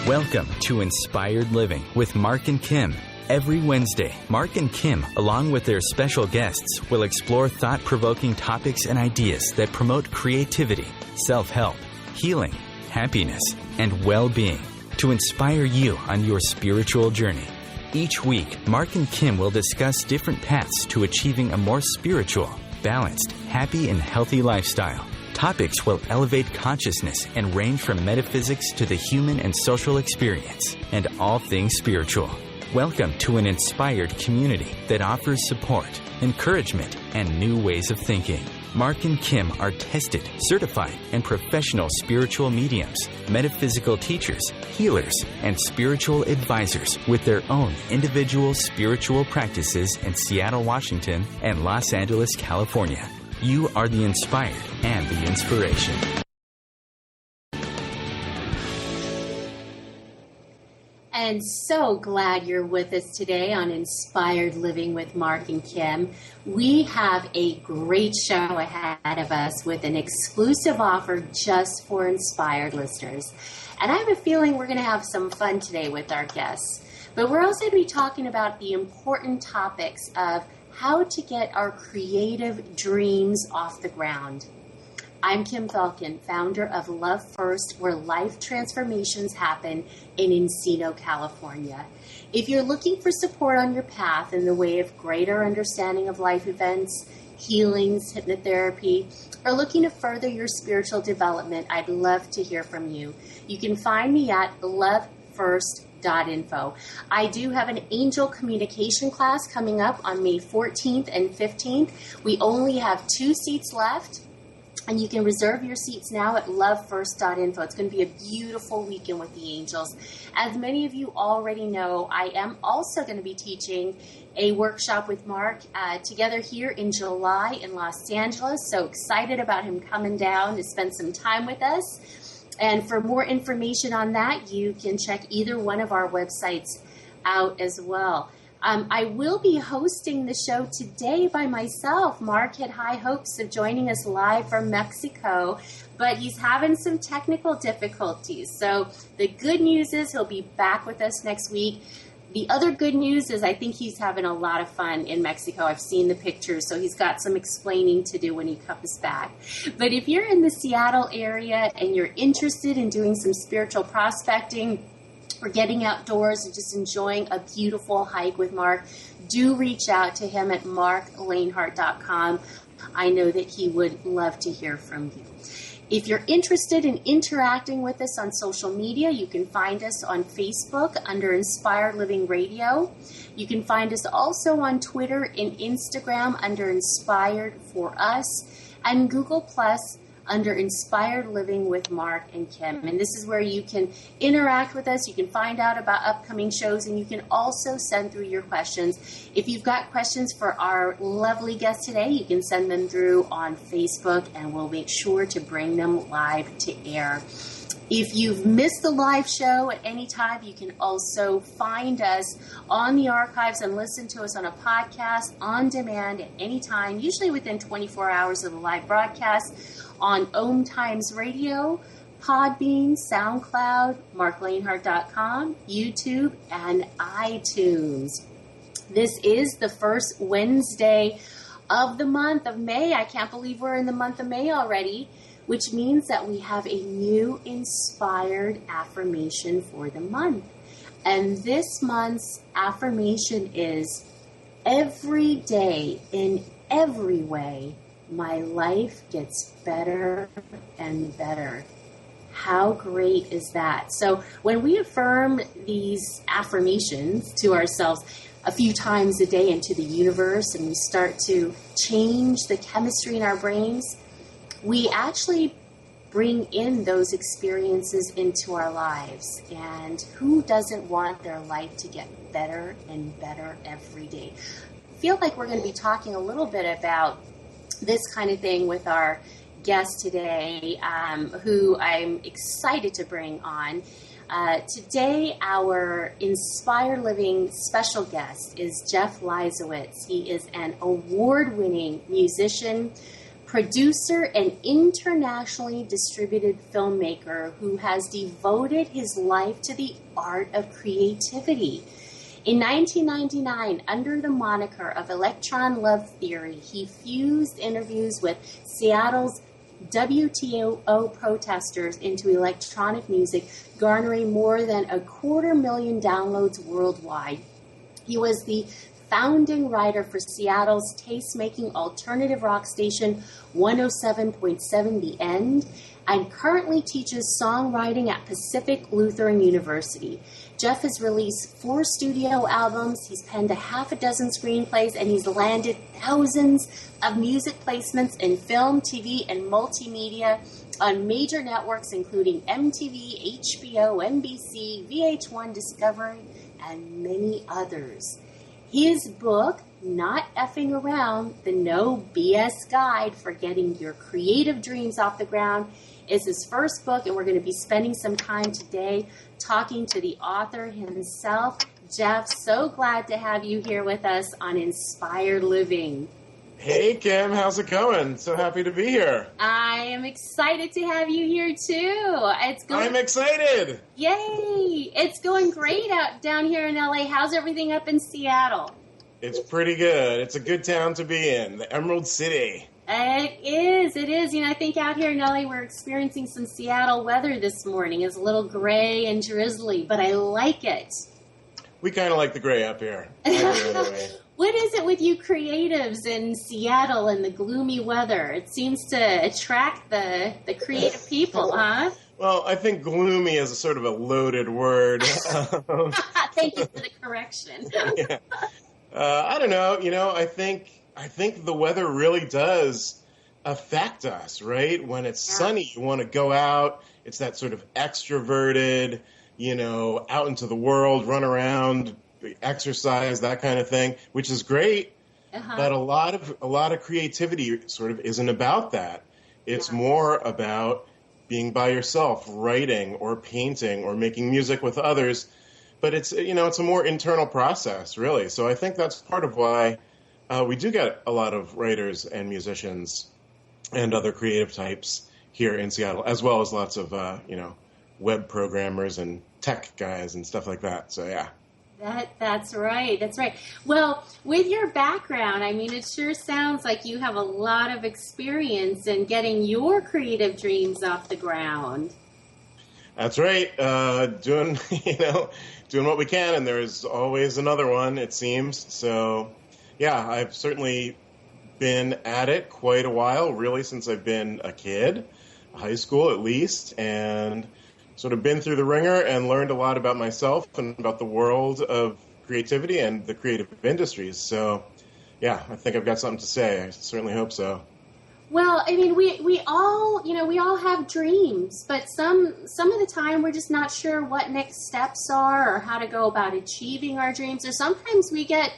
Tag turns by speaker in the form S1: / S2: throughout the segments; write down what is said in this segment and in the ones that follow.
S1: Welcome to Inspired Living with Mark and Kim. Every Wednesday, Mark and Kim, along with their special guests, will explore thought-provoking topics and ideas that promote creativity, self-help, healing, happiness, and well-being to inspire you on your spiritual journey. Each week, Mark and Kim will discuss different paths to achieving a more spiritual, balanced, happy, and healthy lifestyle. Topics will elevate consciousness and range from metaphysics to the human and social experience, and all things spiritual. Welcome to an inspired community that offers support, encouragement, and new ways of thinking. Mark and Kim are tested, certified, and professional spiritual mediums, metaphysical teachers, healers, and spiritual advisors with their own individual spiritual practices in Seattle, Washington, and Los Angeles, California. You are the inspired and the inspiration.
S2: And so glad you're with us today on Inspired Living with Mark and Kim. We have a great show ahead of us with an exclusive offer just for Inspired listeners. And I have a feeling we're going to have some fun today with our guests. But we're also going to be talking about the important topics of how to get our creative dreams off the ground. I'm Kim Falcon, founder of Love First, where life transformations happen in Encino, California. If you're looking for support on your path in the way of greater understanding of life events, healings, hypnotherapy, or looking to further your spiritual development, I'd love to hear from you. You can find me at lovefirst.info. I do have an angel communication class coming up on May 14th and 15th. We only have 2 seats left. And you can reserve your seats now at lovefirst.info. It's going to be a beautiful weekend with the angels. As many of you already know, I am also going to be teaching a workshop with Mark together here in July in Los Angeles. So excited about him coming down to spend some time with us. And for more information on that, you can check either one of our websites out as well. I will be hosting the show today by myself. Mark had high hopes of joining us live from Mexico, but he's having some technical difficulties. So the good news is he'll be back with us next week. The other good news is I think he's having a lot of fun in Mexico. I've seen the pictures, so he's got some explaining to do when he comes back. But if you're in the Seattle area and you're interested in doing some spiritual prospecting, or getting outdoors and just enjoying a beautiful hike with Mark, do reach out to him at marklanehart.com. I know that he would love to hear from you. If you're interested in interacting with us on social media, you can find us on Facebook under Inspired Living Radio. You can find us also on Twitter and Instagram under Inspired for Us, and Google Plus under Inspired Living with Mark and Kim. And this is where you can interact with us. You can find out about upcoming shows, and you can also send through your questions. If you've got questions for our lovely guest today, you can send them through on Facebook, and we'll make sure to bring them live to air. If you've missed the live show at any time, you can also find us on the archives and listen to us on a podcast on demand at any time, usually within 24 hours of the live broadcast, on OMTimes Radio, Podbean, SoundCloud, marklanehart.com, YouTube, and iTunes. This is the first Wednesday of the month of May. I can't believe we're in the month of May already, which means that we have a new inspired affirmation for the month. And this month's affirmation is, every day, in every way, my life gets better and better. How great is that? So when we affirm these affirmations to ourselves a few times a day into the universe, and we start to change the chemistry in our brains, we actually bring in those experiences into our lives. And who doesn't want their life to get better and better every day? I feel like we're going to be talking a little bit about this kind of thing with our guest today, who I'm excited to bring on. Today, our Inspired Living special guest is Jeff Leisawitz. He is an award-winning musician, producer and internationally distributed filmmaker who has devoted his life to the art of creativity. In 1999, under the moniker of Electron Love Theory, he fused interviews with Seattle's WTO protesters into electronic music, garnering more than 250,000 downloads worldwide. He was the founding writer for Seattle's taste-making alternative rock station 107.7 The End, and currently teaches songwriting at Pacific Lutheran University. Jeff has released 4 studio albums, he's penned 6 screenplays, and he's landed thousands of music placements in film, TV, and multimedia on major networks including MTV, HBO, NBC, VH1, Discovery, and many others. His book, Not Effing Around, the No BS Guide for Getting Your Creative Dreams Off the Ground, is his first book, and we're going to be spending some time today talking to the author himself. Jeff, so glad to have you here with us on Inspired Living.
S3: Hey, Kim, how's it going? So happy to be here.
S2: I am excited to have you here, too.
S3: I'm excited.
S2: Yay! It's going great out down here in LA. How's everything up in Seattle?
S3: It's pretty good. It's a good town to be in, the Emerald City.
S2: It is. You know, I think out here in LA we're experiencing some Seattle weather this morning. It's a little gray and drizzly, but I like it.
S3: We kind of like the gray up here.
S2: What is it with you creatives in Seattle and the gloomy weather? It seems to attract the creative people, huh?
S3: Well, I think gloomy is a sort of a loaded word.
S2: Thank you for the correction.
S3: Yeah. I don't know. You know, I think the weather really does affect us, right? When it's sunny, you want to go out. It's that sort of extroverted, you know, out into the world, run around, exercise, that kind of thing, which is great. But a lot of creativity sort of isn't about that. It's more about being by yourself, writing or painting or making music with others. But it's, you know, it's a more internal process, really. So I think that's part of why we do get a lot of writers and musicians and other creative types here in Seattle, as well as lots of, you know, web programmers and tech guys and stuff like that. So, yeah.
S2: That's right. Well, with your background, I mean, it sure sounds like you have a lot of experience in getting your creative dreams off the ground.
S3: That's right. Doing what we can, and there's always another one, it seems. So, yeah, I've certainly been at it quite a while, really, since I've been a kid, high school at least, and sort of been through the ringer and learned a lot about myself and about the world of creativity and the creative industries. So, yeah, I think I've got something to say. I certainly hope so.
S2: Well, I mean, we all have dreams, but some of the time we're just not sure what next steps are or how to go about achieving our dreams. Or sometimes we get,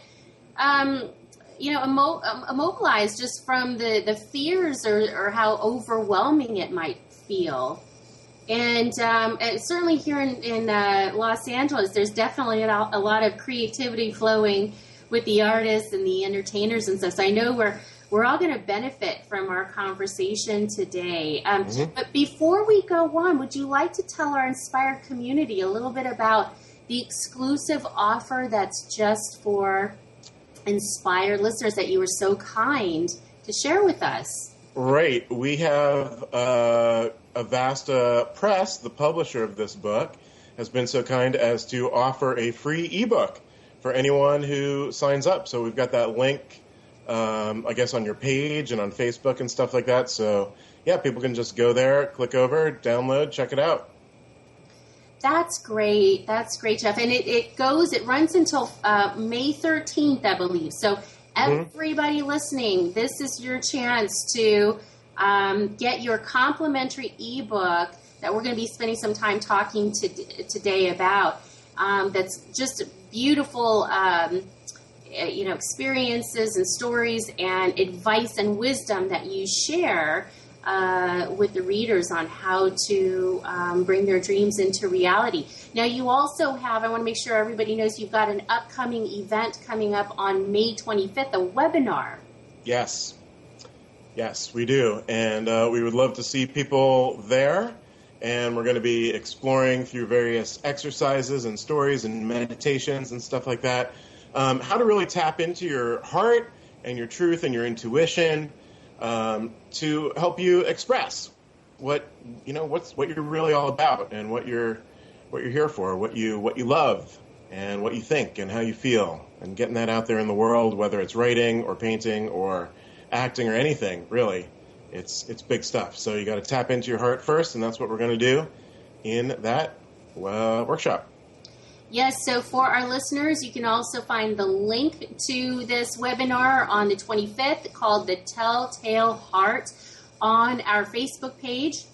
S2: immobilized just from the fears or how overwhelming it might feel. And certainly here in Los Angeles, there's definitely a lot of creativity flowing with the artists and the entertainers and stuff. So I know we're all going to benefit from our conversation today. But before we go on, would you like to tell our Inspired community a little bit about the exclusive offer that's just for Inspired listeners that you were so kind to share with us?
S3: Right. We have Avasta Press, the publisher of this book, has been so kind as to offer a free ebook for anyone who signs up. So we've got that link, I guess, on your page and on Facebook and stuff like that. So, yeah, people can just go there, click over, download, check it out.
S2: That's great. That's great, Jeff. And it runs until May 13th, I believe. So everybody listening, this is your chance to get your complimentary ebook that we're going to be spending some time talking today about. That's just beautiful, experiences and stories and advice and wisdom that you share with the readers on how to bring their dreams into reality. Now, you also have, I want to make sure everybody knows, you've got an upcoming event coming up on May 25th, a webinar.
S3: Yes. Yes, we do. And we would love to see people there. And we're going to be exploring through various exercises and stories and meditations and stuff like that, how to really tap into your heart and your truth and your intuition to help you express what you're really all about and what you're here for, what you love and what you think and how you feel, and getting that out there in the world, whether it's writing or painting or acting or anything, really. It's big stuff. So you got to tap into your heart first, and that's what we're going to do in that workshop.
S2: Yes, so for our listeners, you can also find the link to this webinar on the 25th called The Telltale Heart on our Facebook page.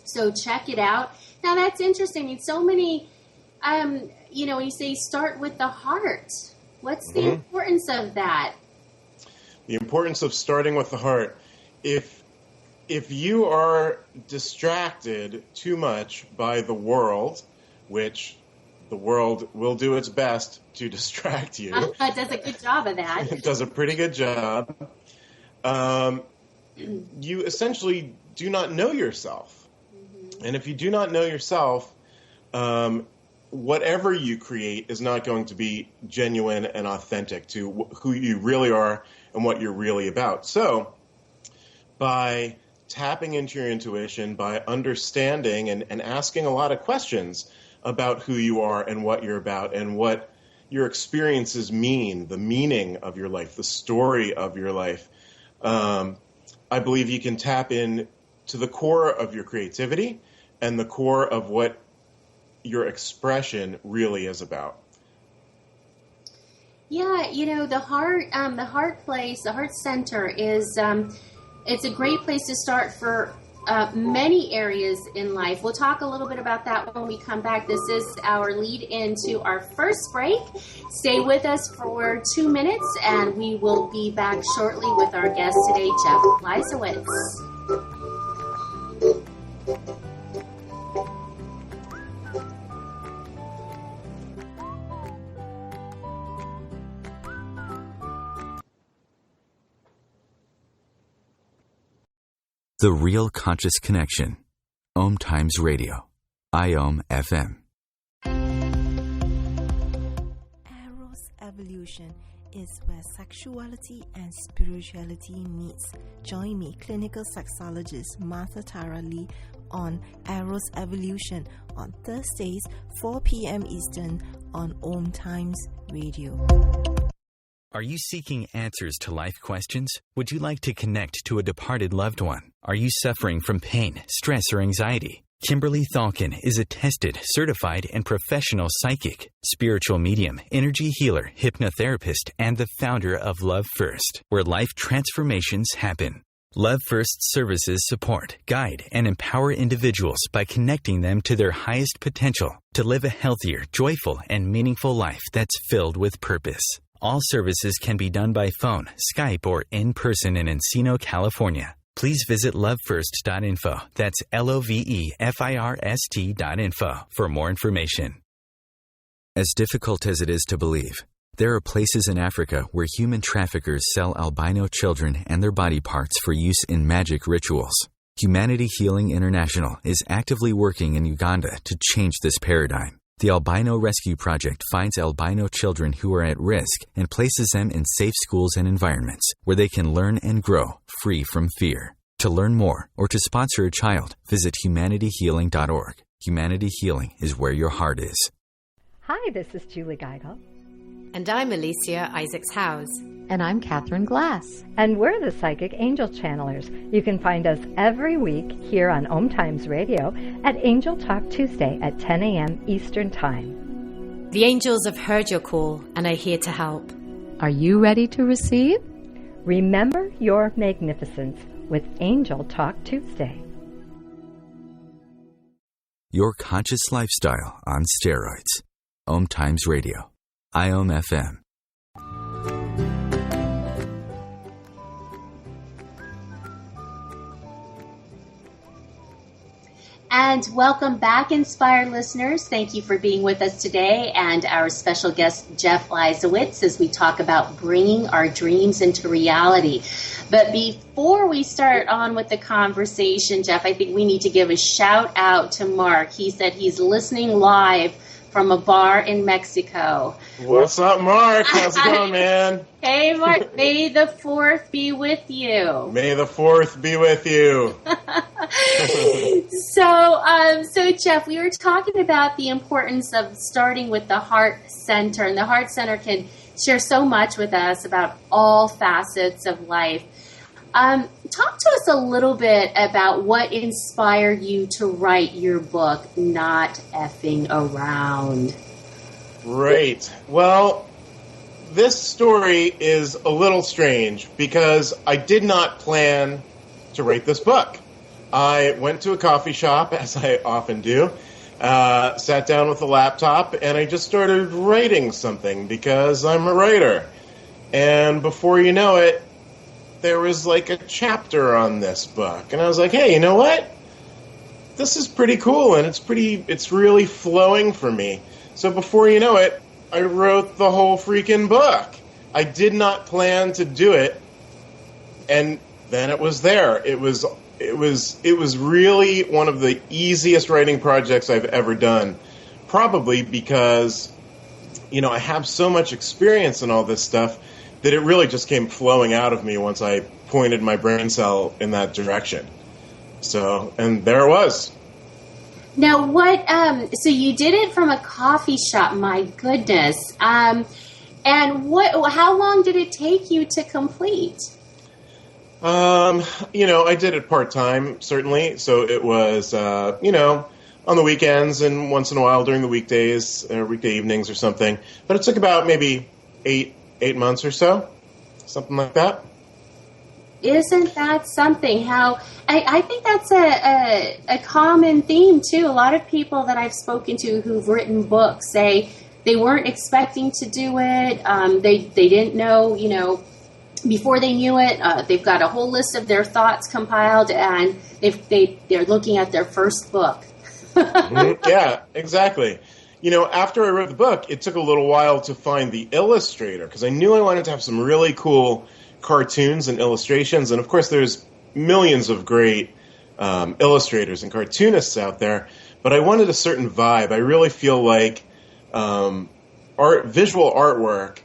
S2: So check it out. Now, that's interesting. I mean, so many, when you say start with the heart, what's the importance of that?
S3: The importance of starting with the heart. If you are distracted too much by the world, which the world will do its best to distract you.
S2: It does a good job of that.
S3: It does a pretty good job. You essentially do not know yourself. Mm-hmm. And if you do not know yourself, whatever you create is not going to be genuine and authentic to who you really are and what you're really about. So by tapping into your intuition, by understanding and asking a lot of questions about who you are and what you're about and what your experiences mean, the meaning of your life, the story of your life, I believe you can tap in to the core of your creativity and the core of what your expression really is about.
S2: Yeah, the heart place, the heart center is it's a great place to start for many areas in life. We'll talk a little bit about that when we come back. This is our lead into our first break. Stay with us for 2 minutes, and we will be back shortly with our guest today, Jeff Leisawitz.
S1: The Real Conscious Connection. OMTimes Radio. IOM FM.
S4: Eros Evolution is where sexuality and spirituality meets. Join me, clinical sexologist Martha Tara Lee, on Eros Evolution on Thursdays, 4 p.m. Eastern on OMTimes Radio.
S1: Are you seeking answers to life questions? Would you like to connect to a departed loved one? Are you suffering from pain, stress, or anxiety? Kimberly Thalkin is a tested, certified, and professional psychic, spiritual medium, energy healer, hypnotherapist, and the founder of Love First, where life transformations happen. Love First services support, guide, and empower individuals by connecting them to their highest potential to live a healthier, joyful, and meaningful life that's filled with purpose. All services can be done by phone, Skype, or in person in Encino, California. Please visit lovefirst.info. That's LOVEFIRST.info for more information. As difficult as it is to believe, there are places in Africa where human traffickers sell albino children and their body parts for use in magic rituals. Humanity Healing International is actively working in Uganda to change this paradigm. The Albino Rescue Project finds albino children who are at risk and places them in safe schools and environments where they can learn and grow free from fear. To learn more or to sponsor a child, visit humanityhealing.org. Humanity Healing is where your heart is.
S5: Hi, this is Julie Geigel.
S6: And I'm Alicia Isaacs-Howes.
S7: And I'm Catherine Glass.
S5: And we're the Psychic Angel Channelers. You can find us every week here on OMTimes Radio at Angel Talk Tuesday at 10 a.m. Eastern Time.
S6: The angels have heard your call and are here to help.
S7: Are you ready to receive?
S5: Remember your magnificence with Angel Talk Tuesday.
S1: Your conscious lifestyle on steroids. OMTimes Radio. IOM FM.
S2: And welcome back, Inspired listeners. Thank you for being with us today and our special guest, Jeff Leisawitz, as we talk about bringing our dreams into reality. But before we start on with the conversation, Jeff, I think we need to give a shout out to Mark. He said he's listening live from a bar in Mexico.
S3: What's up, Mark? How's it going, man?
S2: Hey, Mark. May the 4th be with you.
S3: May the 4th be with you.
S2: So, Jeff, we were talking about the importance of starting with the Heart Center, and the Heart Center can share so much with us about all facets of life. Talk to us a little bit about what inspired you to write your book, Not Effing Around.
S3: Right. Well, this story is a little strange because I did not plan to write this book. I went to a coffee shop, as I often do, sat down with a laptop, and I just started writing something because I'm a writer. And before you know it, there was like a chapter on this book. And I was like, hey, you know what? This is pretty cool, and it's really flowing for me. So before you know it, I wrote the whole freaking book. I did not plan to do it, and then it was there. It was really one of the easiest writing projects I've ever done. Probably because, I have so much experience in all this stuff that it really just came flowing out of me once I pointed my brain cell in that direction. So, and there it was.
S2: Now, so you did it from a coffee shop, my goodness. And how long did it take you to complete?
S3: I did it part-time, certainly. So it was, on the weekends and once in a while during the weekdays, weekday evenings or something. But it took about maybe 8 months or so, something like that.
S2: Isn't that something? How I think that's a common theme too. A lot of people that I've spoken to who've written books say they weren't expecting to do it. They didn't know, before they knew it. They've got a whole list of their thoughts compiled, and they're looking at their first book.
S3: Yeah, exactly. After I wrote the book, it took a little while to find the illustrator because I knew I wanted to have some really cool cartoons and illustrations. And, of course, there's millions of great illustrators and cartoonists out there. But I wanted a certain vibe. I really feel like visual artwork,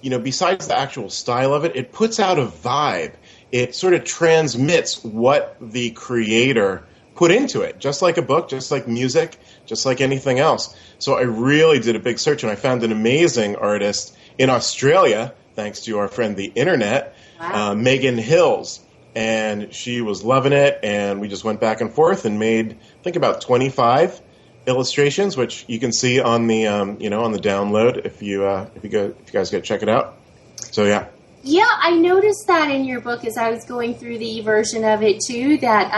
S3: besides the actual style of it, it puts out a vibe. It sort of transmits what the creator put into it, just like a book, just like music, just like anything else. So I really did a big search, and I found an amazing artist in Australia, thanks to our friend the Internet,
S2: wow.
S3: Megan Hills. And she was loving it, and we just went back and forth and made, I think, about 25 illustrations, which you can see on the, on the download if you guys go check it out. So, yeah.
S2: Yeah, I noticed that in your book as I was going through the version of it, too, that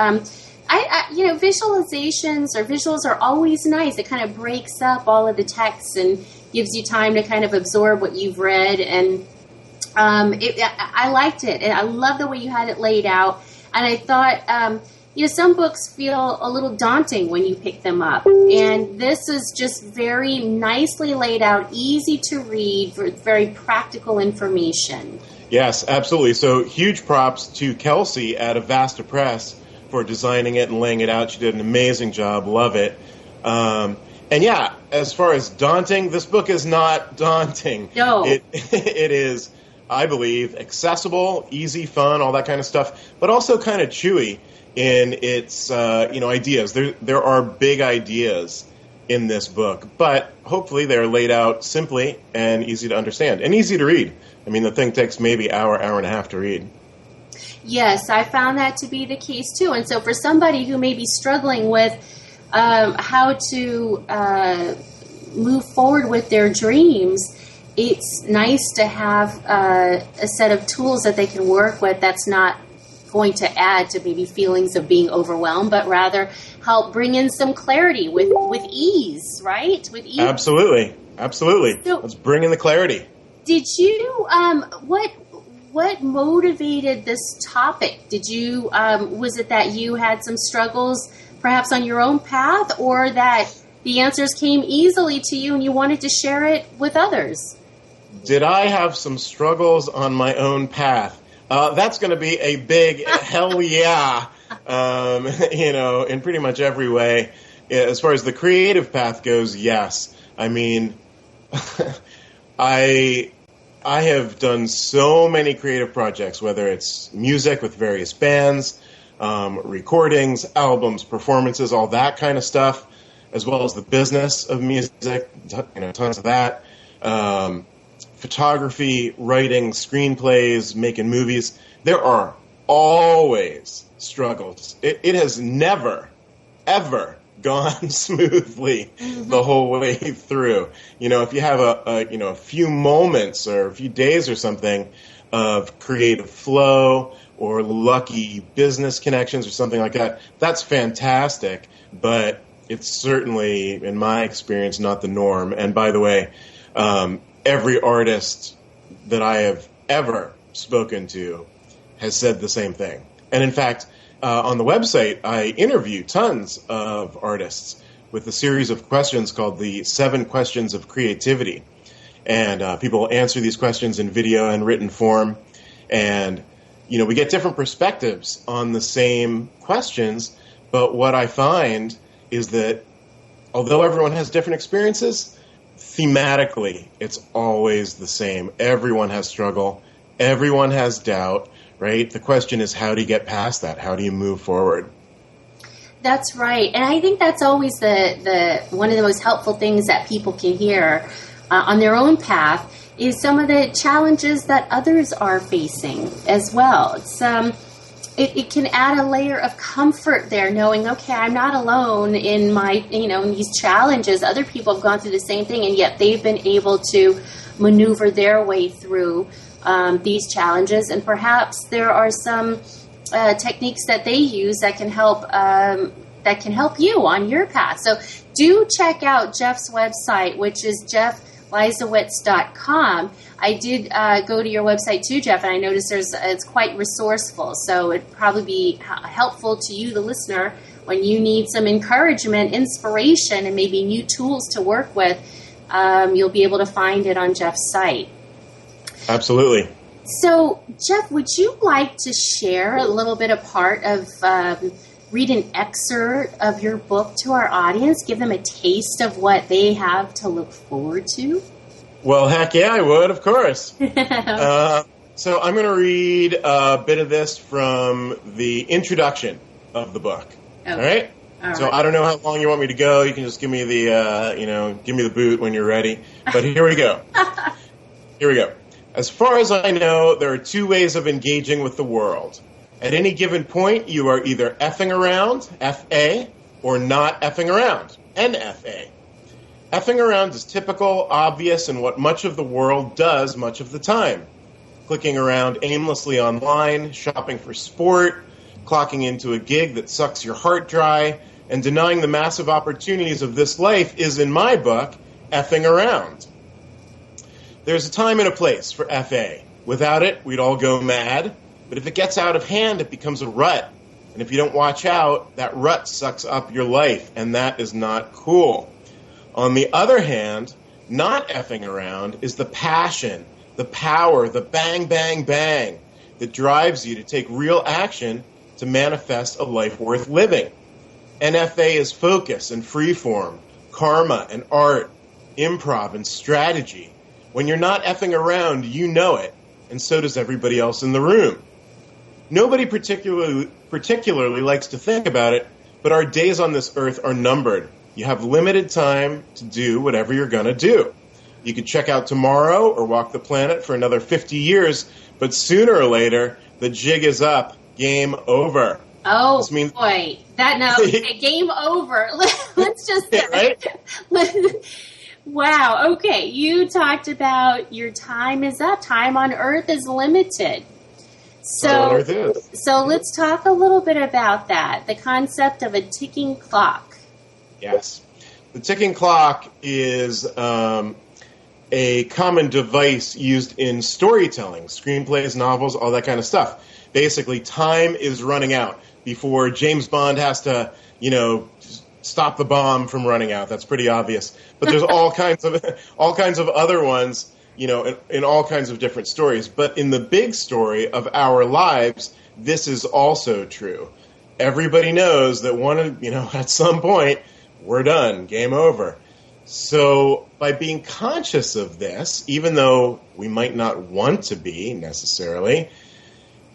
S2: visualizations or visuals are always nice. It kind of breaks up all of the text and gives you time to kind of absorb what you've read. And I liked it. And I love the way you had it laid out. And I thought, some books feel a little daunting when you pick them up. And this is just very nicely laid out, easy to read, very practical information.
S3: Yes, absolutely. So huge props to Kelsey at Avasta Press for designing it and laying it out. She did an amazing job. Love it. And yeah, as far as daunting, this book is not daunting.
S2: No.
S3: It is, I believe, accessible, easy, fun, all that kind of stuff, but also kind of chewy in its, ideas. There are big ideas in this book, but hopefully they're laid out simply and easy to understand and easy to read. I mean, the thing takes maybe hour and a half to read.
S2: Yes, I found that to be the case, too. And so for somebody who may be struggling with how to move forward with their dreams, it's nice to have a set of tools that they can work with that's not going to add to maybe feelings of being overwhelmed, but rather help bring in some clarity with ease, right? With ease.
S3: Absolutely.
S2: So,
S3: let's bring in the clarity.
S2: Did you, what motivated this topic? Did you, was it that you had some struggles perhaps on your own path, or that the answers came easily to you and you wanted to share it with others?
S3: Did I have some struggles on my own path? That's going to be a big hell yeah, in pretty much every way. As far as the creative path goes, yes. I mean, I have done so many creative projects, whether it's music with various bands, recordings, albums, performances, all that kind of stuff, as well as the business of music, tons of that. Photography, writing, screenplays, making movies. There are always struggles. It has never, ever gone smoothly the whole way through. If you have a few moments or a few days or something of creative flow or lucky business connections or something like that, that's fantastic. But it's certainly, in my experience, not the norm. And by the way, every artist that I have ever spoken to has said the same thing. And in fact, on the website, I interview tons of artists with a series of questions called the 7 Questions of Creativity. And people answer these questions in video and written form. And, we get different perspectives on the same questions. But what I find is that although everyone has different experiences, thematically, it's always the same. Everyone has struggle. Everyone has doubt, right? The question is, how do you get past that? How do you move forward?
S2: That's right. And I think that's always the one of the most helpful things that people can hear on their own path is some of the challenges that others are facing as well. It can add a layer of comfort there, knowing, okay, I'm not alone in my, in these challenges. Other people have gone through the same thing, and yet they've been able to maneuver their way through these challenges. And perhaps there are some techniques that they use that can help you on your path. So do check out Jeff's website, which is Leisawitz.com. I did go to your website too, Jeff, and I noticed it's quite resourceful. So it'd probably be helpful to you, the listener, when you need some encouragement, inspiration, and maybe new tools to work with. You'll be able to find it on Jeff's site.
S3: Absolutely.
S2: So, Jeff, would you like to share a little bit of part of read an excerpt of your book to our audience, give them a taste of what they have to look forward to?
S3: Well, heck yeah, I would, of course. So I'm going to read a bit of this from the introduction of the book. Okay. All right? So I don't know how long you want me to go. You can just give me the, give me the boot when you're ready. But here we go. Here we go. As far as I know, there are 2 ways of engaging with the world. At any given point, you are either effing around, F-A, or not effing around, N-F-A. Effing around is typical, obvious, and what much of the world does much of the time. Clicking around aimlessly online, shopping for sport, clocking into a gig that sucks your heart dry, and denying the massive opportunities of this life is, in my book, effing around. There's a time and a place for F-A. Without it, we'd all go mad. But if it gets out of hand, it becomes a rut. And if you don't watch out, that rut sucks up your life, and that is not cool. On the other hand, not effing around is the passion, the power, the bang, bang, bang that drives you to take real action to manifest a life worth living. NFA is focus and freeform, karma and art, improv and strategy. When you're not effing around, you know it, and so does everybody else in the room. Nobody particularly likes to think about it, but our days on this earth are numbered. You have limited time to do whatever you're going to do. You could check out tomorrow or walk the planet for another 50 years, but sooner or later, the jig is up. Game over.
S2: Oh, boy. Game over. Let's just...
S3: Right?
S2: Wow. Okay. You talked about your time is up. Time on Earth is limited. So let's talk a little bit about that. The concept of a ticking clock.
S3: Yes. The ticking clock is a common device used in storytelling, screenplays, novels, all that kind of stuff. basically time is running out before James Bond has to, stop the bomb from running out. That's pretty obvious. But there's all kinds of other ones, in all kinds of different stories. But in the big story of our lives, this is also true. Everybody knows that at some point, we're done, game over. So by being conscious of this, even though we might not want to be necessarily,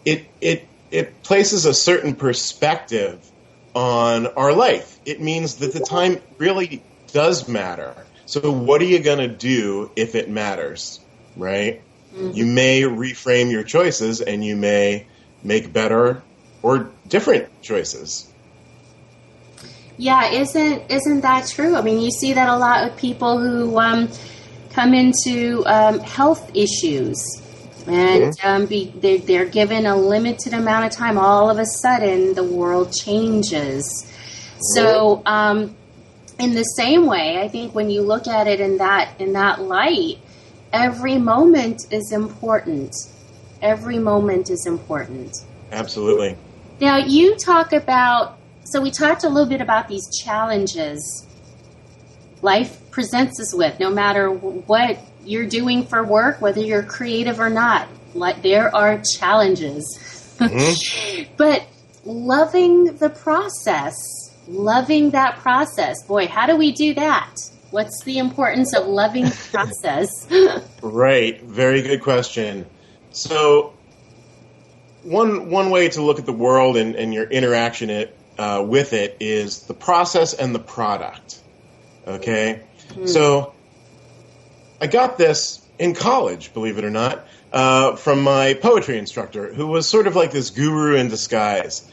S3: it places a certain perspective on our life. It means that the time really does matter. So what are you going to do if it matters, right? Mm-hmm. You may reframe your choices and you may make better or different choices.
S2: Yeah, isn't that true? I mean, you see that a lot with people who come into health issues, and they're given a limited amount of time. All of a sudden, the world changes. So, in the same way, I think when you look at it in that light, every moment is important. Every moment is important.
S3: Absolutely.
S2: Now, you talk about. So we talked a little bit about these challenges life presents us with, no matter what you're doing for work, whether you're creative or not. Like, there are challenges. Mm-hmm. But loving the process, loving that process, boy, how do we do that? What's the importance of loving the process?
S3: Right. Very good question. So one way to look at the world and your interaction with it is the process and the product. Okay? Mm. So I got this in college, believe it or not, from my poetry instructor, who was sort of like this guru in disguise.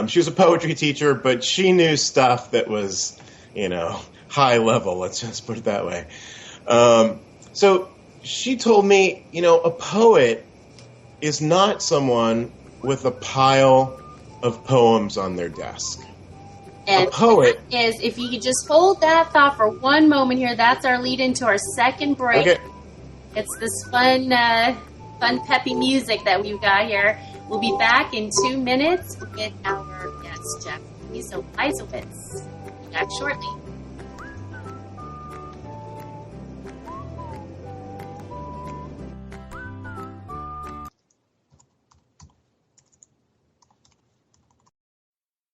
S3: She was a poetry teacher, but she knew stuff that was, high level, let's just put it that way. So she told me, a poet is not someone with a pile of poems on their desk.
S2: And
S3: a poet
S2: is, if you could just hold that thought for one moment here, that's our lead into our second break. Okay. It's this fun, peppy music that we've got here. We'll be back in 2 minutes with our guest, Jeff. So Leisawitz. Back shortly.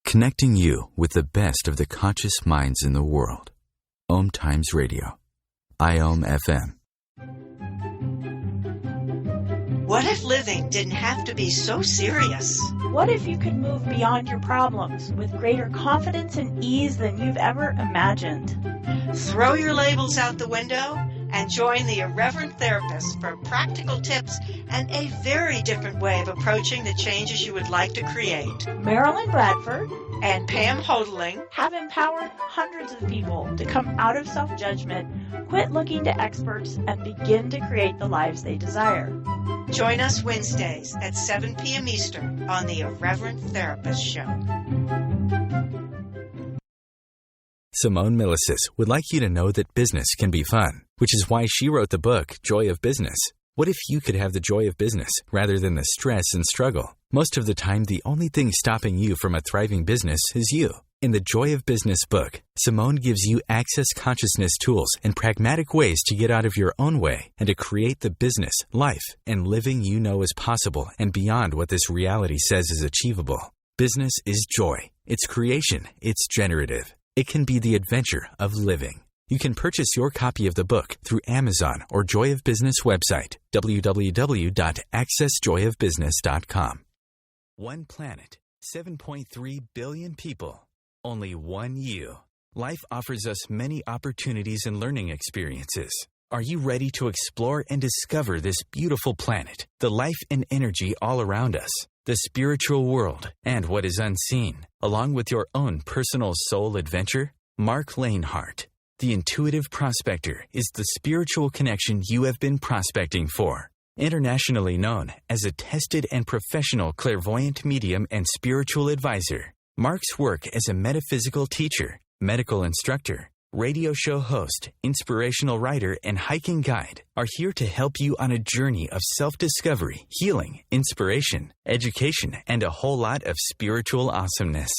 S1: Connecting you with the best of the conscious minds in the world. OMTimes Radio. IOM FM.
S8: What if living didn't have to be so serious?
S9: What if you could move beyond your problems with greater confidence and ease than you've ever imagined?
S8: Throw your labels out the window and join the Irreverent Therapist for practical tips and a very different way of approaching the changes you would like to create.
S9: Marilyn Bradford
S8: and Pam Hodling
S9: have empowered hundreds of people to come out of self-judgment, quit looking to experts, and begin to create the lives they desire.
S8: Join us Wednesdays at 7 p.m. Eastern on the Irreverent Therapist Show.
S1: Simone Milasas would like you to know that business can be fun, which is why she wrote the book, Joy of Business. What if you could have the joy of business rather than the stress and struggle? Most of the time, the only thing stopping you from a thriving business is you. In the Joy of Business book, Simone gives you access consciousness tools and pragmatic ways to get out of your own way and to create the business, life, and living you know is possible and beyond what this reality says is achievable. Business is joy. It's creation. It's generative. It can be the adventure of living. You can purchase your copy of the book through Amazon or Joy of Business website, www.accessjoyofbusiness.com. One planet, 7.3 billion people, only one you. Life offers us many opportunities and learning experiences. Are you ready to explore and discover this beautiful planet, the life and energy all around us, the spiritual world, and what is unseen, along with your own personal soul adventure? Mark Lanehart, the intuitive prospector, is the spiritual connection you have been prospecting for. Internationally known as a tested and professional clairvoyant medium and spiritual advisor, Mark's work as a metaphysical teacher, medical instructor, radio show host, inspirational writer, and hiking guide, are here to help you on a journey of self-discovery, healing, inspiration, education, and a whole lot of spiritual awesomeness.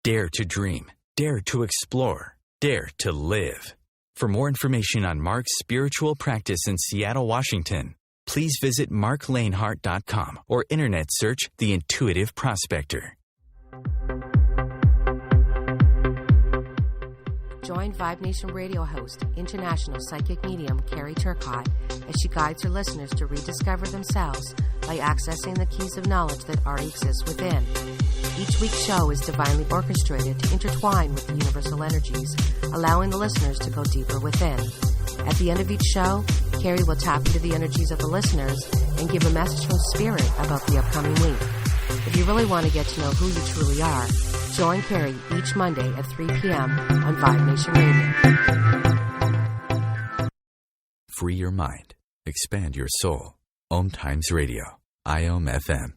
S1: Dare to dream. Dare to explore. Dare to live. For more information on Mark's spiritual practice in Seattle, Washington, please visit marklanehart.com or internet search The Intuitive Prospector.
S10: Join Vibe Nation radio host, international psychic medium Carrie Turcotte, as she guides her listeners to rediscover themselves by accessing the keys of knowledge that already exist within. Each week's show is divinely orchestrated to intertwine with the universal energies, allowing the listeners to go deeper within. At the end of each show, Carrie will tap into the energies of the listeners and give a message from Spirit about the upcoming week. If you really want to get to know who you truly are, join Carrie each Monday at 3 p.m. on Vibe Nation Radio.
S1: Free your mind. Expand your soul. OMTimes Radio. IOM FM.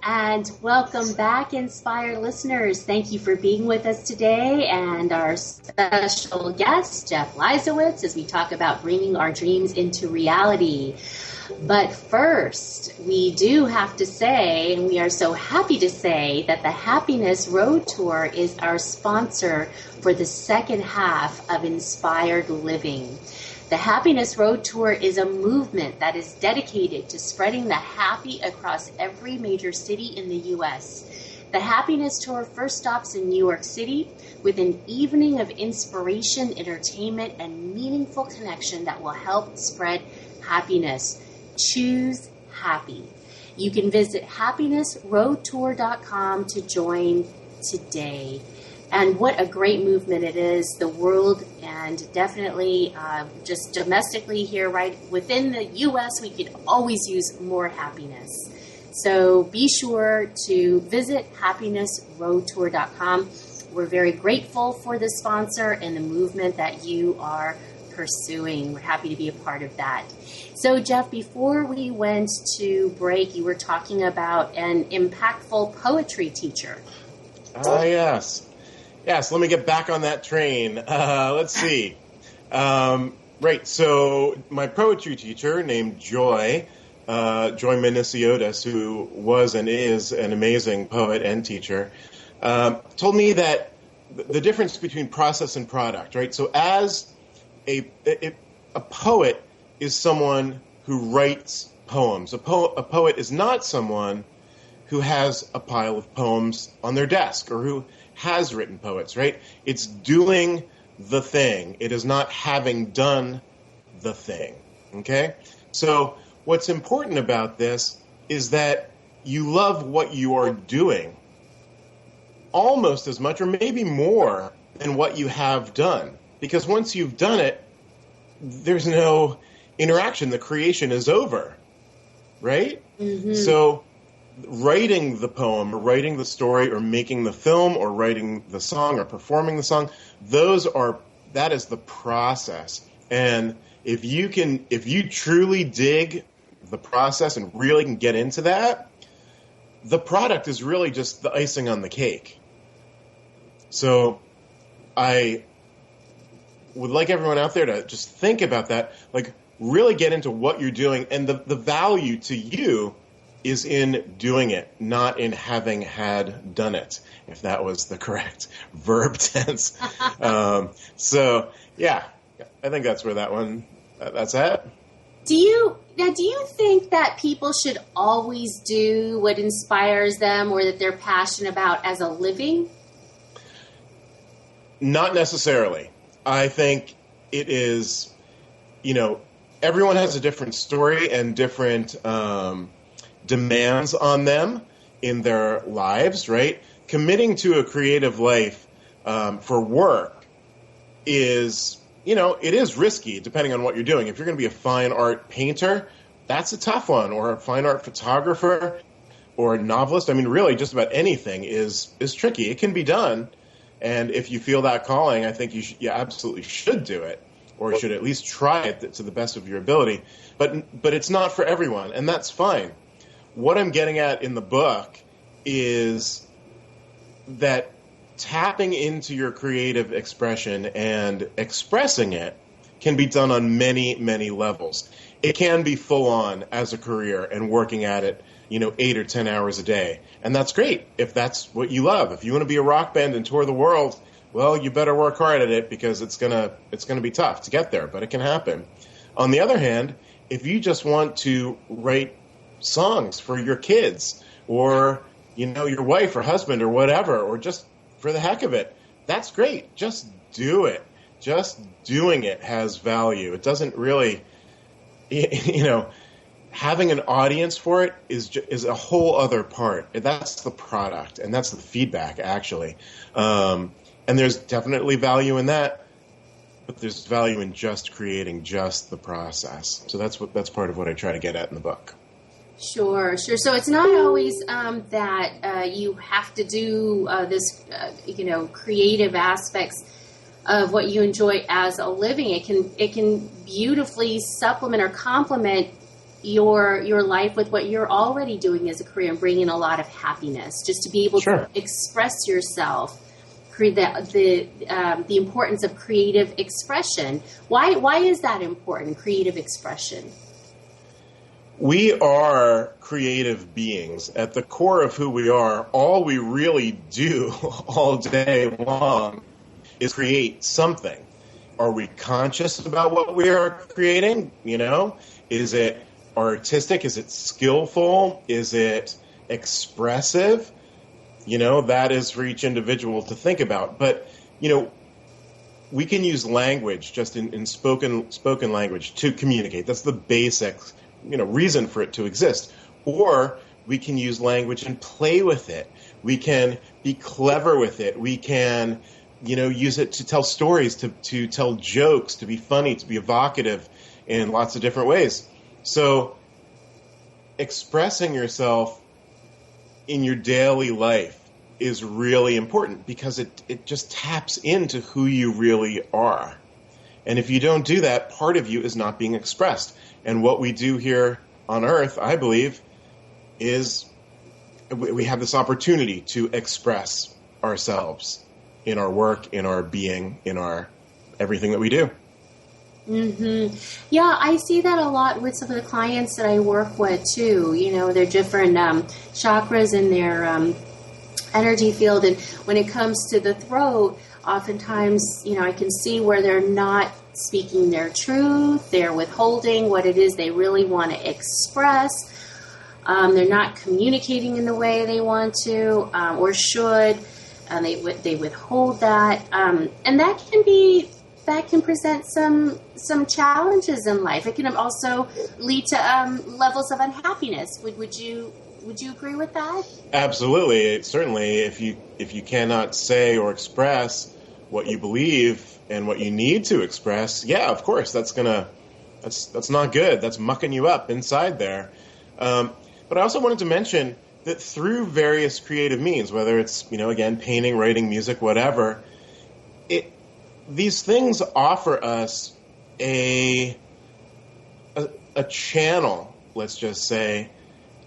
S2: And welcome back, inspired listeners. Thank you for being with us today, and our special guest, Jeff Leisawitz, as we talk about bringing our dreams into reality. But first, we do have to say, and we are so happy to say, that the Happiness Road Tour is our sponsor for the second half of Inspired Living. The Happiness Road Tour is a movement that is dedicated to spreading the happy across every major city in the U.S. The Happiness Tour first stops in New York City with an evening of inspiration, entertainment, and meaningful connection that will help spread happiness. Choose happy. You can visit happinessroadtour.com to join today. And what a great movement it is, the world, and definitely just domestically here, right within the U.S., we could always use more happiness. So be sure to visit happinessroadtour.com. We're very grateful for the sponsor and the movement that you are pursuing. We're happy to be a part of that. So, Jeff, before we went to break, you were talking about an impactful poetry teacher.
S3: Yes. Yes, let me get back on that train. Let's see. Right, so my poetry teacher named Joy Minisiotis, who was and is an amazing poet and teacher, told me that the difference between process and product, right? So as a poet is someone who writes poems. A poet is not someone who has a pile of poems on their desk or who has written poets, right? It's doing the thing. It is not having done the thing, okay? So what's important about this is that you love what you are doing almost as much or maybe more than what you have done. Because once you've done it, there's no interaction. The creation is over, right? Mm-hmm. So writing the poem or writing the story or making the film or writing the song or performing the song, that is the process. And if you truly dig the process and really can get into that, the product is really just the icing on the cake. So I would like everyone out there to just think about that, like really get into what you're doing, and the value to you is in doing it, not in having had done it, if that was the correct verb tense. So, yeah, I think that's where that's at.
S2: Do you think that people should always do what inspires them or that they're passionate about as a living?
S3: Not necessarily. I think it is, everyone has a different story and different demands on them in their lives, right? Committing to a creative life for work is, it is risky depending on what you're doing. If you're going to be a fine art painter, that's a tough one, or a fine art photographer or a novelist. I mean, really just about anything is tricky. It can be done. And if you feel that calling, I think you absolutely should do it, or should at least try it to the best of your ability. But it's not for everyone, and that's fine. what I'm getting at in the book is that tapping into your creative expression and expressing it can be done on many, many levels. It can be full on as a career and working at it, 8 or 10 hours a day. And that's great if that's what you love. If you want to be a rock band and tour the world, well, you better work hard at it because it's gonna be tough to get there, but it can happen. On the other hand, if you just want to write songs for your kids or, your wife or husband or whatever, or just for the heck of it, that's great. Just do it. Just doing it has value. It doesn't really, having an audience for it is a whole other part. That's the product, and that's the feedback, actually. And there's definitely value in that, but there's value in just creating just the process. So that's part of what I try to get at in the book.
S2: Sure. So it's not always that you have to do this, creative aspects of what you enjoy as a living. It can beautifully supplement or complement your life with what you're already doing as a career and bring in a lot of happiness. Just to be able to express yourself, the importance of creative expression. Why is that important? Creative expression.
S3: We are creative beings. At the core of who we are, all we really do all day long is create something. Are we conscious about what we are creating? Is it artistic? Is it skillful? Is it expressive? That is for each individual to think about. But, we can use language just in spoken language to communicate. That's the basic reason for it to exist. Or we can use language and play with it. We can be clever with it. We can, use it to tell stories, to tell jokes, to be funny, to be evocative in lots of different ways. So expressing yourself in your daily life is really important because it just taps into who you really are. And if you don't do that, part of you is not being expressed. And what we do here on Earth, I believe, is we have this opportunity to express ourselves in our work, in our being, in our everything that we do.
S2: Mm-hmm. Yeah, I see that a lot with some of the clients that I work with, too. They're different chakras in their energy field. And when it comes to the throat, oftentimes, I can see where they're not speaking their truth. They're withholding what it is they really want to express. They're not communicating in the way they want to or should. And they withhold that. And that can present some challenges in life. It can also lead to levels of unhappiness. Would you agree with that?
S3: Absolutely. Certainly, if you cannot say or express what you believe and what you need to express, yeah, of course, that's not good. That's mucking you up inside there. But I also wanted to mention that through various creative means, whether it's again painting, writing, music, whatever, these things offer us a channel, let's just say,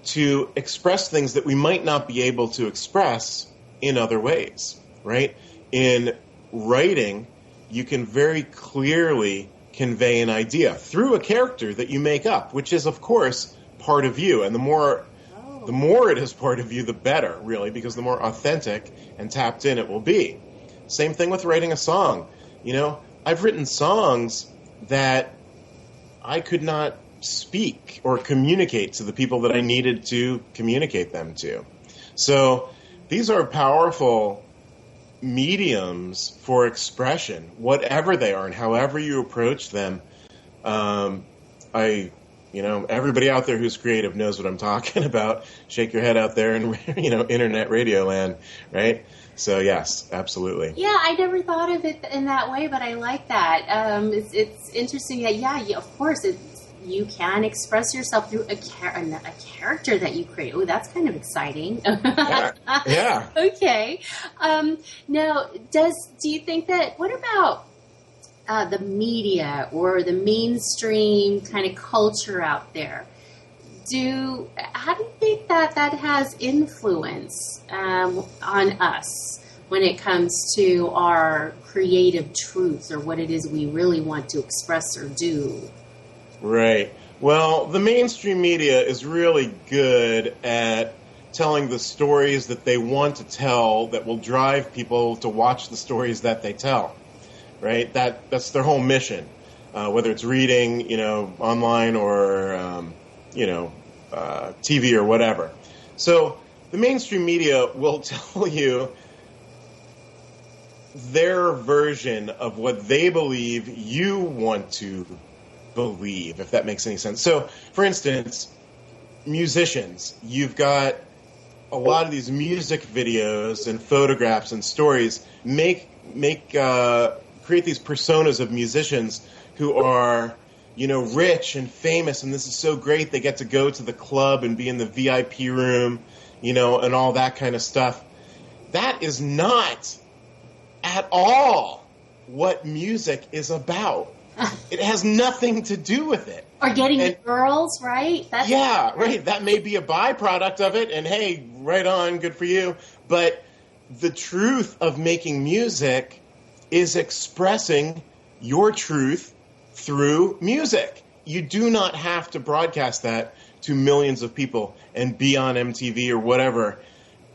S3: to express things that we might not be able to express in other ways, right? In writing, you can very clearly convey an idea through a character that you make up, which is, of course, part of you. And the more it is part of you, the better, really, because the more authentic and tapped in it will be. Same thing with writing a song. I've written songs that I could not speak or communicate to the people that I needed to communicate them to. So these are powerful mediums for expression, whatever they are and however you approach them. Everybody out there who's creative knows what I'm talking about. Shake your head out there in, internet radio land, right? So yes, absolutely.
S2: Yeah, I never thought of it in that way, but I like that. It's interesting that, of course, you can express yourself through a character that you create. Oh, that's kind of exciting.
S3: Yeah.
S2: Okay. Now, do you think that, what about the media or the mainstream kind of culture out there? How do you think that has influence on us when it comes to our creative truths or what it is we really want to express or do?
S3: Right. Well, the mainstream media is really good at telling the stories that they want to tell that will drive people to watch the stories that they tell, right? That's their whole mission, whether it's reading, online or, TV or whatever. So the mainstream media will tell you their version of what they believe you want to believe, if that makes any sense. So, for instance, musicians, you've got a lot of these music videos and photographs and stories create these personas of musicians who are, rich and famous, and this is so great. They get to go to the club and be in the VIP room, and all that kind of stuff. That is not at all what music is about. It has nothing to do with it.
S2: Or getting girls, right?
S3: Right. That may be a byproduct of it, and hey, right on, good for you. But the truth of making music is expressing your truth through music. You do not have to broadcast that to millions of people and be on MTV or whatever.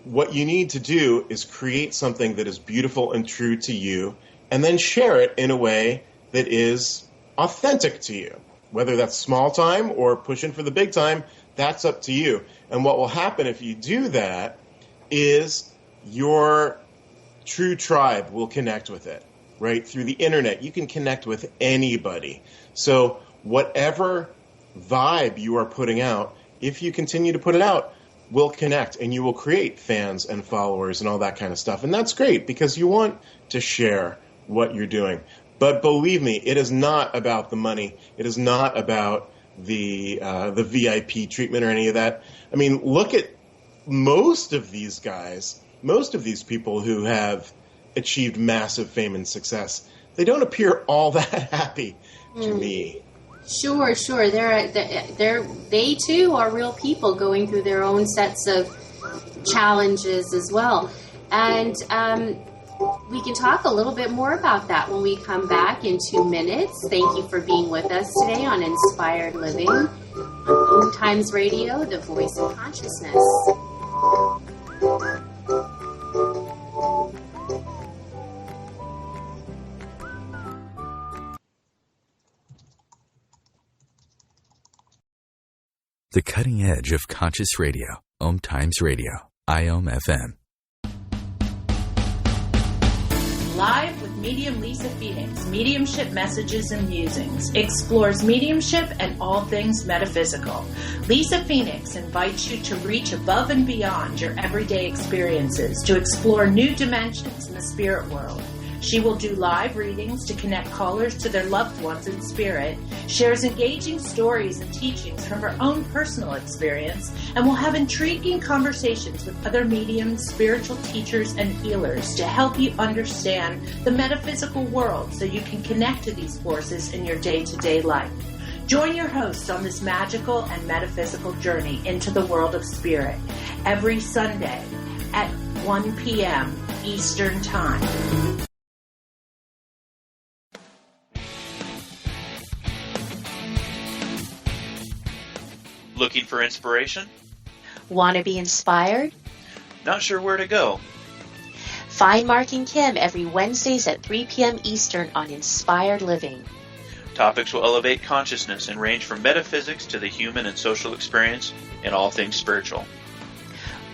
S3: What you need to do is create something that is beautiful and true to you, and then share it in a way that is authentic to you. Whether that's small time or pushing for the big time, that's up to you. And what will happen if you do that is your true tribe will connect with it, right? Through the internet, you can connect with anybody. So whatever vibe you are putting out, if you continue to put it out, will connect, and you will create fans and followers and all that kind of stuff. And that's great because you want to share what you're doing. But believe me, it is not about the money. It is not about the VIP treatment or any of that. I mean, look at most of these guys, most of these people who have achieved massive fame and success. They don't appear all that happy to me.
S2: Sure. They too are real people going through their own sets of challenges as well. And we can talk a little bit more about that when we come back in 2 minutes. Thank you for being with us today on Inspired Living on OMTimes Radio, the voice of consciousness.
S1: The cutting edge of conscious radio, OMTimes Radio, IOM FM.
S9: Live with medium Lisa Phoenix, Mediumship Messages and Musings, explores mediumship and all things metaphysical. Lisa Phoenix invites you to reach above and beyond your everyday experiences to explore new dimensions in the spirit world. She will do live readings to connect callers to their loved ones in spirit, shares engaging stories and teachings from her own personal experience, and will have intriguing conversations with other mediums, spiritual teachers, and healers to help you understand the metaphysical world so you can connect to these forces in your day-to-day life. Join your hosts on this magical and metaphysical journey into the world of spirit every Sunday at 1 p.m. Eastern Time.
S11: Looking for inspiration?
S12: Want to be inspired?
S11: Not sure where to go?
S12: Find Mark and Kim every Wednesdays at 3 p.m. Eastern on Inspired Living.
S11: Topics will elevate consciousness and range from metaphysics to the human and social experience and all things spiritual.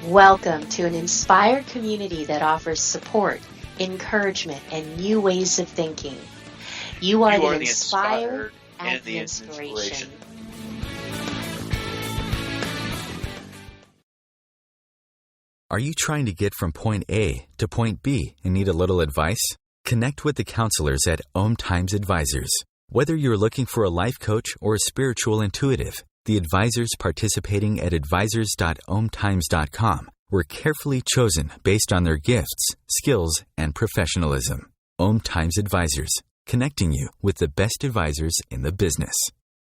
S12: Welcome to an inspired community that offers support, encouragement, and new ways of thinking. You are the inspired and the inspiration.
S1: Are you trying to get from point A to point B and need a little advice? Connect with the counselors at OMTimes Advisors. Whether you're looking for a life coach or a spiritual intuitive, the advisors participating at advisors.omtimes.com were carefully chosen based on their gifts, skills, and professionalism. OMTimes Advisors, connecting you with the best advisors in the business.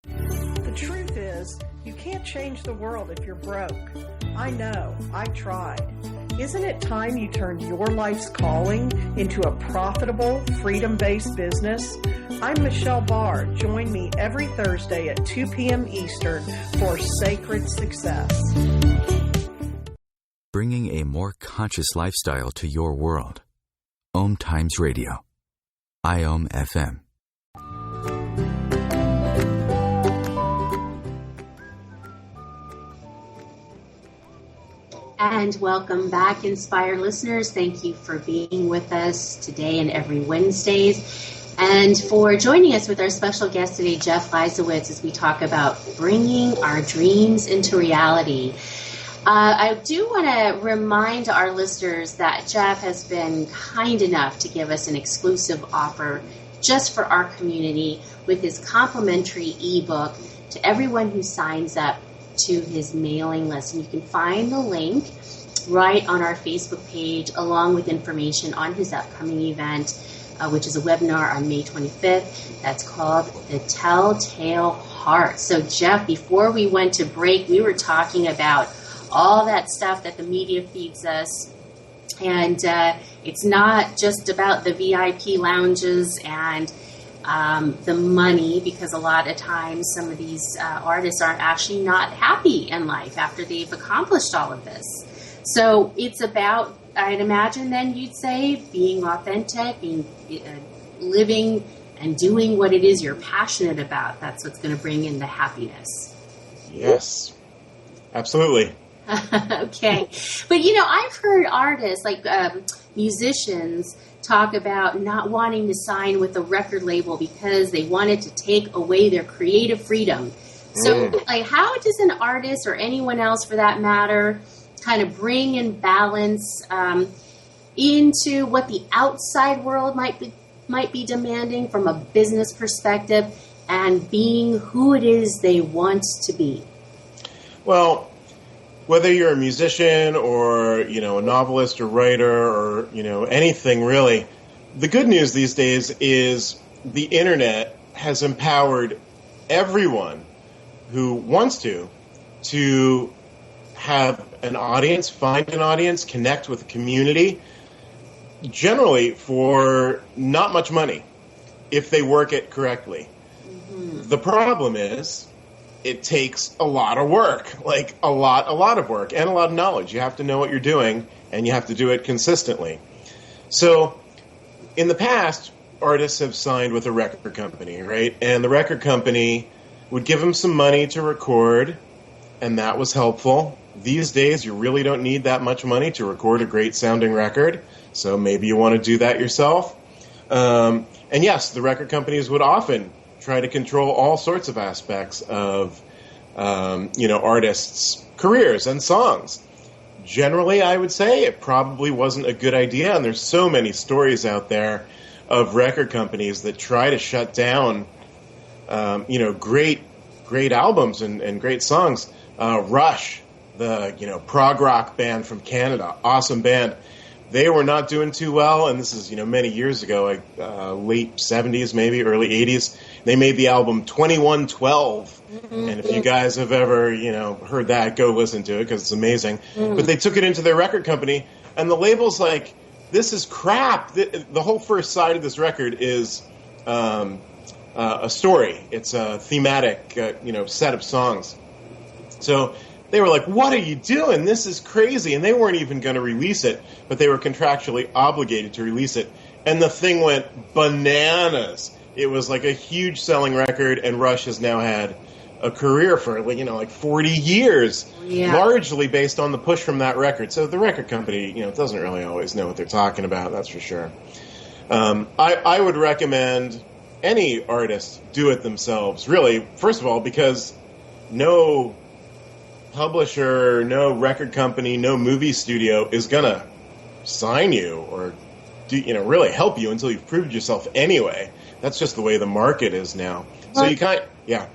S13: The truth is, you can't change the world if you're broke. I know, I've tried. Isn't it time you turned your life's calling into a profitable, freedom-based business? I'm Michelle Barr. Join me every Thursday at 2 p.m. Eastern for Sacred Success.
S1: Bringing a more conscious lifestyle to your world. OMTimes Radio. IOM FM.
S2: And welcome back, Inspired listeners. Thank you for being with us today and every Wednesdays, and for joining us with our special guest today, Jeff Leisawitz, as we talk about bringing our dreams into reality. I do want to remind our listeners that Jeff has been kind enough to give us an exclusive offer just for our community with his complimentary ebook to everyone who signs up to his mailing list. And you can find the link right on our Facebook page, along with information on his upcoming event, which is a webinar on May 25th. That's called The Telltale Heart. So, Jeff, before we went to break, we were talking about all that stuff that the media feeds us. And it's not just about the VIP lounges and the money, because a lot of times some of these artists are actually not happy in life after they've accomplished all of this. So it's about, I'd imagine then you'd say, being authentic, being living and doing what it is you're passionate about. That's what's going to bring in the happiness.
S3: Yes, absolutely.
S2: Okay. But, I've heard artists, like musicians, talk about not wanting to sign with a record label because they wanted to take away their creative freedom. So, how does an artist, or anyone else for that matter, kind of bring in balance into what the outside world might be demanding from a business perspective, and being who it is they want to be?
S3: Well, whether you're a musician or, a novelist or writer or, anything really, the good news these days is the internet has empowered everyone who wants to have an audience, find an audience, connect with a community, generally for not much money, if they work it correctly. Mm-hmm. The problem is, it takes a lot of work, like a lot of work, and a lot of knowledge. You have to know what you're doing, and you have to do it consistently. So, in the past, artists have signed with a record company, right? And the record company would give them some money to record, and that was helpful. These days, you really don't need that much money to record a great-sounding record, so maybe you want to do that yourself. And yes, the record companies would often try to control all sorts of aspects of, artists' careers and songs. Generally, I would say it probably wasn't a good idea, and there's so many stories out there of record companies that try to shut down, great albums and great songs. Rush, the, prog rock band from Canada, awesome band. They were not doing too well, and this is, many years ago, late 70s, maybe early 80s. They made the album 2112, and if you guys have ever, heard that, go listen to it because it's amazing. But they took it into their record company, and the label's like, this is crap. The whole first side of this record is a story. It's a thematic, set of songs. So they were like, what are you doing? This is crazy. And they weren't even going to release it, but they were contractually obligated to release it. And the thing went bananas. It was like a huge selling record, and Rush has now had a career for, like 40 years, largely based on the push from that record. So the record company, doesn't really always know what they're talking about, that's for sure. I would recommend any artist do it themselves, really, first of all, because no publisher, no record company, no movie studio is going to sign you or really help you until you've proved yourself anyway. That's just the way the market is now. So you can't, go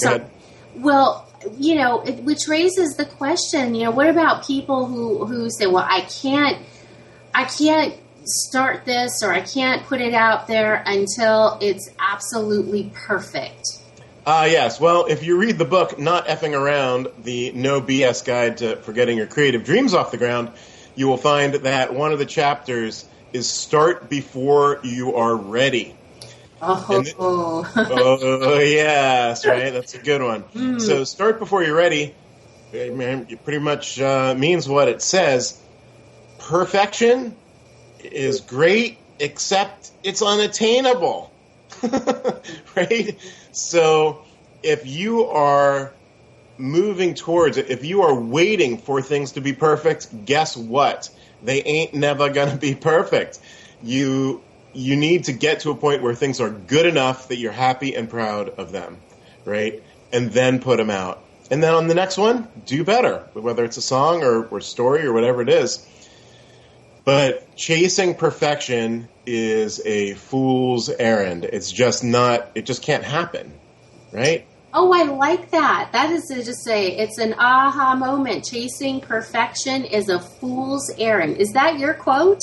S3: ahead.
S2: Well, which raises the question, what about people who say, well, I can't start this, or I can't put it out there until it's absolutely perfect.
S3: Yes. Well, if you read the book, Not Effing Around, the No BS Guide for Getting Your Creative Dreams Off the Ground, you will find that one of the chapters is start before you are ready. Oh, yes, right? That's a good one. So start before you're ready. It pretty much means what it says. Perfection is great, except it's unattainable. Right? So if you are moving towards it, if you are waiting for things to be perfect, guess what? They ain't never going to be perfect. You need to get to a point where things are good enough that you're happy and proud of them, right? And then put them out. And then on the next one, do better, whether it's a song or story or whatever it is. But chasing perfection is a fool's errand. It just can't happen, right?
S2: Oh, I like that. That is to just say, it's an aha moment. Chasing perfection is a fool's errand. Is that your quote?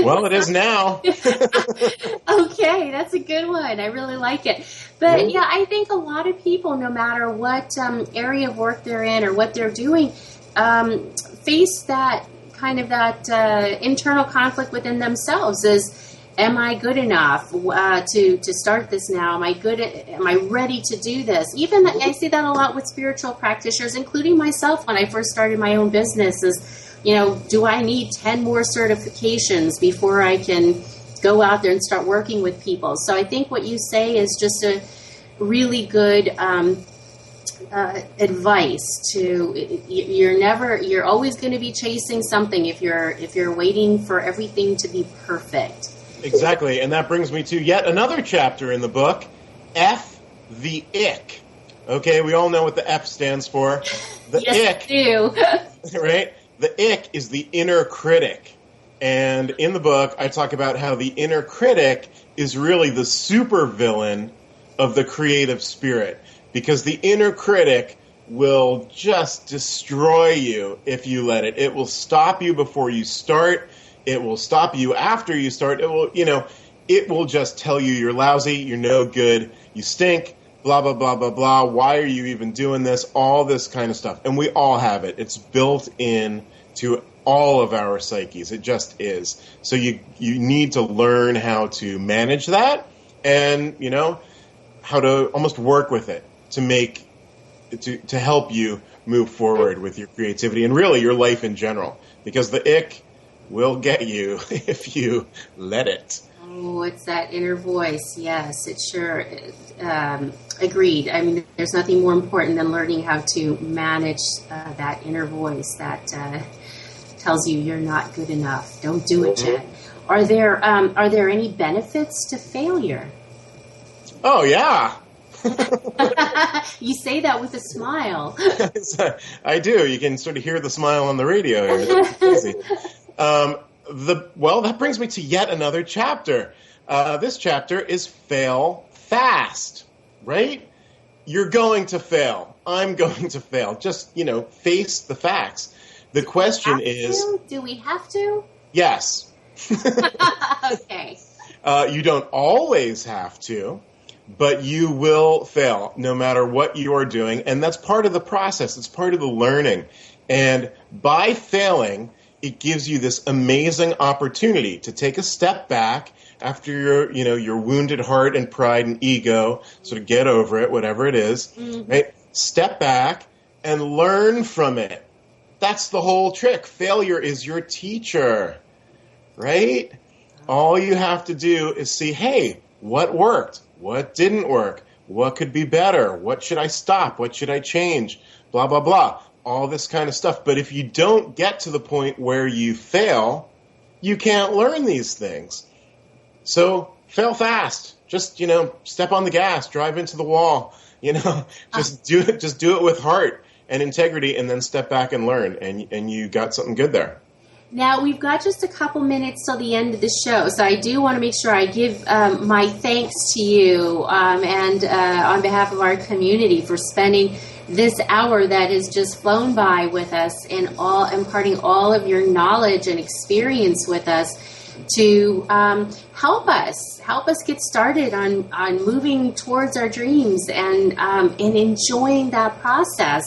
S3: Well, it is now.
S2: Okay, that's a good one. I really like it. But yeah, I think a lot of people, no matter what area of work they're in or what they're doing, face that kind of that internal conflict within themselves. Am I good enough to start this now? Am I ready to do this? Even I see that a lot with spiritual practitioners, including myself when I first started my own business. Do I need 10 more certifications before I can go out there and start working with people? So I think what you say is just a really good advice. You're always going to be chasing something if you're waiting for everything to be perfect.
S3: Exactly, and that brings me to yet another chapter in the book, F the Ick. Okay, we all know what the F stands for. The
S2: yes,
S3: ick,
S2: we do.
S3: Right? The ick is the inner critic. And in the book, I talk about how the inner critic is really the supervillain of the creative spirit. Because the inner critic will just destroy you if you let it. It will stop you before you start. It will stop you after you start. It will just tell you you're lousy, you're no good, you stink, blah, blah, blah, blah, blah. Why are you even doing this? All this kind of stuff. And we all have it. It's built in to all of our psyches. It just is. So you need to learn how to manage that and, how to almost work with it to help you move forward with your creativity and really your life in general. Because the ick will get you if you let it.
S2: Oh, it's that inner voice. Yes, it sure is. Agreed. I mean, there's nothing more important than learning how to manage that inner voice that tells you you're not good enough. Don't do it yet. Are there any benefits to failure?
S3: Oh, yeah.
S2: You say that with a smile.
S3: I do. You can sort of hear the smile on the radio. It's crazy. That brings me to yet another chapter. This chapter is fail fast, right? You're going to fail. I'm going to fail. Just, face the facts. The question is...
S2: Do we have to?
S3: Yes.
S2: Okay.
S3: You don't always have to, but you will fail no matter what you are doing. And that's part of the process. It's part of the learning. And by failing, it gives you this amazing opportunity to take a step back after your wounded heart and pride and ego, sort of get over it, whatever it is, right? Step back and learn from it. That's the whole trick. Failure is your teacher, right? All you have to do is see, hey, what worked? What didn't work? What could be better? What should I stop? What should I change? Blah, blah, blah. All this kind of stuff. But if you don't get to the point where you fail, you can't learn these things. So fail fast. Just, step on the gas, drive into the wall, just do it with heart and integrity, and then step back and learn, and you got something good there.
S2: Now, we've got just a couple minutes till the end of the show, so I do want to make sure I give my thanks to you and on behalf of our community for spending this hour that has just flown by with us and imparting all of your knowledge and experience with us. to help us get started on moving towards our dreams and enjoying that process.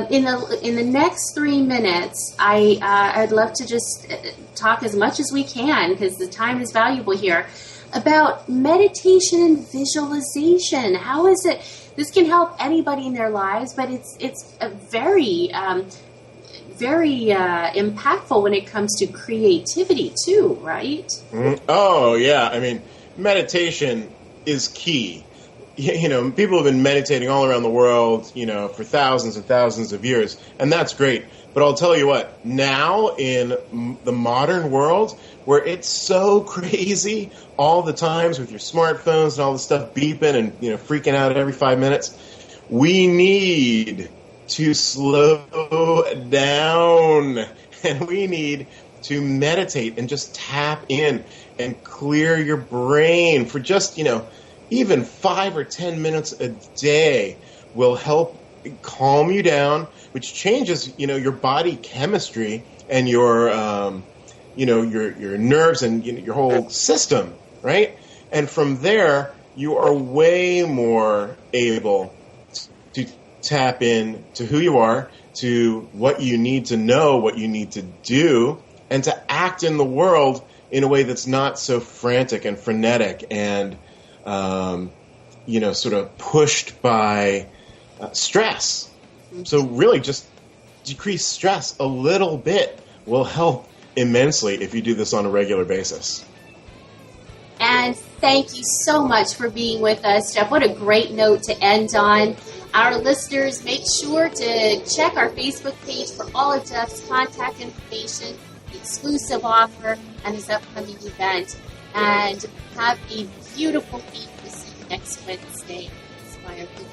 S2: In the next 3 minutes, I'd love to just talk as much as we can, because the time is valuable here, about meditation and visualization. How is it? This can help anybody in their lives, but it's a very impactful when it comes to creativity too, right?
S3: Oh yeah, I mean, meditation is key. You know, people have been meditating all around the world, you know, for thousands and thousands of years, and that's great. But I'll tell you what, now in the modern world, where it's so crazy all the times with your smartphones and all the stuff beeping and, you know, freaking out every 5 minutes, we need to slow down, and we need to meditate and just tap in and clear your brain for just, you know, even 5 or 10 minutes a day will help calm you down, which changes, you know, your body chemistry and your, you know, your nerves and, you know, your whole system, right? And from there, you are way more able to tap in to who you are, to what you need to know, what you need to do, and to act in the world in a way that's not so frantic and frenetic and, you know, sort of pushed by stress. So really just decrease stress a little bit will help immensely if you do this on a regular basis.
S2: And thank you so much for being with us, Jeff. What a great note to end on. Our listeners, make sure to check our Facebook page for all of Jeff's contact information, the exclusive offer, and his upcoming event. And have a beautiful week. We'll see you next Wednesday. Inspire Living.